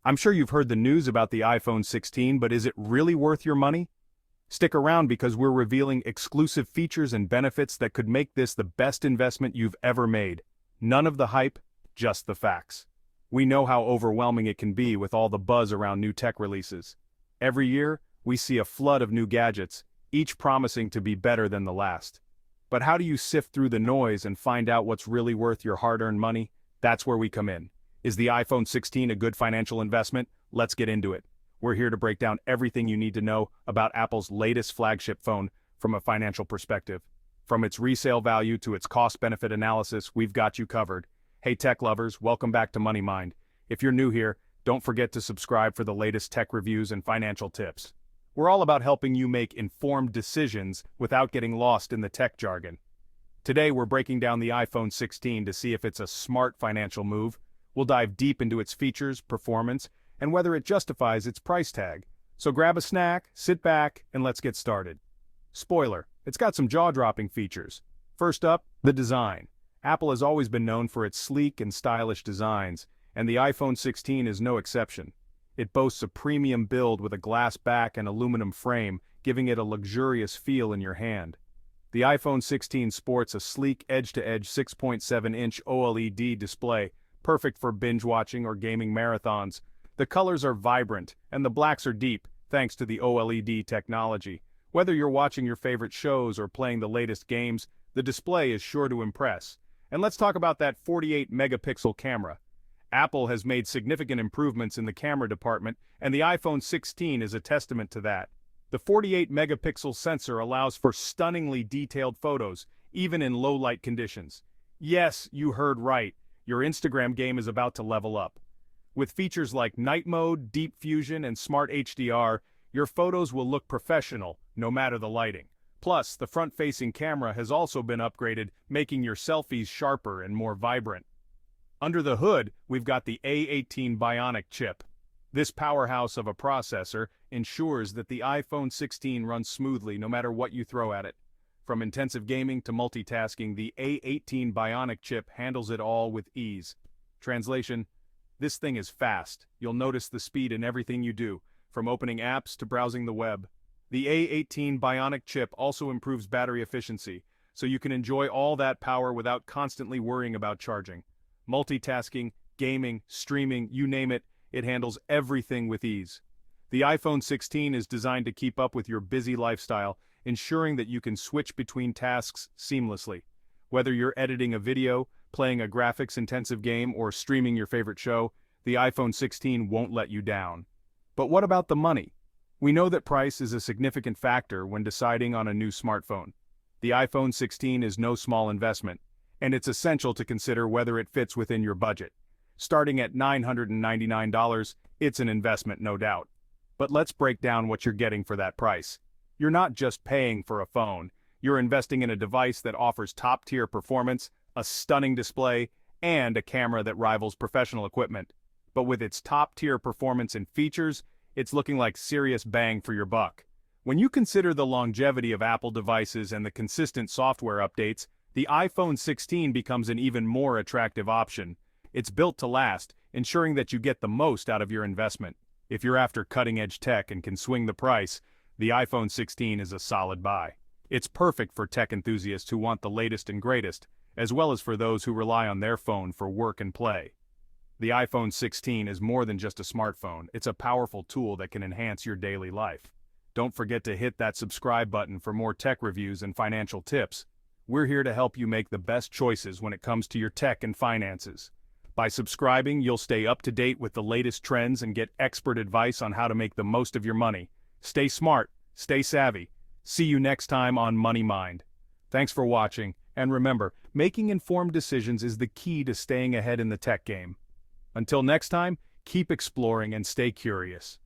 I'm sure you've heard the news about the iPhone 16, but is it really worth your money? Stick around because we're revealing exclusive features and benefits that could make this the best investment you've ever made. None of the hype, just the facts. We know how overwhelming it can be with all the buzz around new tech releases. Every year, we see a flood of new gadgets, each promising to be better than the last. But how do you sift through the noise and find out what's really worth your hard-earned money? That's where we come in. Is the iPhone 16 a good financial investment? Let's get into it. We're here to break down everything you need to know about Apple's latest flagship phone from a financial perspective. From its resale value to its cost-benefit analysis, we've got you covered. Hey tech lovers, welcome back to Money Mind. If you're new here, don't forget to subscribe for the latest tech reviews and financial tips. We're all about helping you make informed decisions without getting lost in the tech jargon. Today we're breaking down the iPhone 16 to see if it's a smart financial move. We'll dive deep into its features, performance, and whether it justifies its price tag. So grab a snack, sit back, and let's get started. Spoiler, it's got some jaw-dropping features. First up, the design. Apple has always been known for its sleek and stylish designs, and the iPhone 16 is no exception. It boasts a premium build with a glass back and aluminum frame, giving it a luxurious feel in your hand. The iPhone 16 sports a sleek edge-to-edge 6.7-inch OLED display, perfect for binge-watching or gaming marathons. The colors are vibrant, and the blacks are deep, thanks to the OLED technology. Whether you're watching your favorite shows or playing the latest games, the display is sure to impress. And let's talk about that 48-megapixel camera. Apple has made significant improvements in the camera department, and the iPhone 16 is a testament to that. The 48-megapixel sensor allows for stunningly detailed photos, even in low-light conditions. Yes, you heard right. Your Instagram game is about to level up. With features like night mode, deep fusion, and smart HDR, your photos will look professional, no matter the lighting. Plus, the front-facing camera has also been upgraded, making your selfies sharper and more vibrant. Under the hood, we've got the A18 Bionic chip. This powerhouse of a processor ensures that the iPhone 16 runs smoothly no matter what you throw at it. From intensive gaming to multitasking, the A18 Bionic chip handles it all with ease. Translation: this thing is fast. You'll notice the speed in everything you do, from opening apps to browsing the web. The A18 Bionic chip also improves battery efficiency, so you can enjoy all that power without constantly worrying about charging. Multitasking, gaming, streaming, you name it, it handles everything with ease. The iPhone 16 is designed to keep up with your busy lifestyle, ensuring that you can switch between tasks seamlessly. Whether you're editing a video, playing a graphics-intensive game, or streaming your favorite show, the iPhone 16 won't let you down. But what about the money? We know that price is a significant factor when deciding on a new smartphone. The iPhone 16 is no small investment, and it's essential to consider whether it fits within your budget. Starting at $999, it's an investment, no doubt. But let's break down what you're getting for that price. You're not just paying for a phone, you're investing in a device that offers top-tier performance, a stunning display, and a camera that rivals professional equipment. But with its top-tier performance and features, it's looking like serious bang for your buck. When you consider the longevity of Apple devices and the consistent software updates, the iPhone 16 becomes an even more attractive option. It's built to last, ensuring that you get the most out of your investment. If you're after cutting-edge tech and can swing the price, the iPhone 16 is a solid buy. It's perfect for tech enthusiasts who want the latest and greatest, as well as for those who rely on their phone for work and play. The iPhone 16 is more than just a smartphone, it's a powerful tool that can enhance your daily life. Don't forget to hit that subscribe button for more tech reviews and financial tips. We're here to help you make the best choices when it comes to your tech and finances. By subscribing, you'll stay up to date with the latest trends and get expert advice on how to make the most of your money. Stay smart, stay savvy. See you next time on Money Mind. Thanks for watching, and remember, making informed decisions is the key to staying ahead in the tech game. Until next time, keep exploring and stay curious.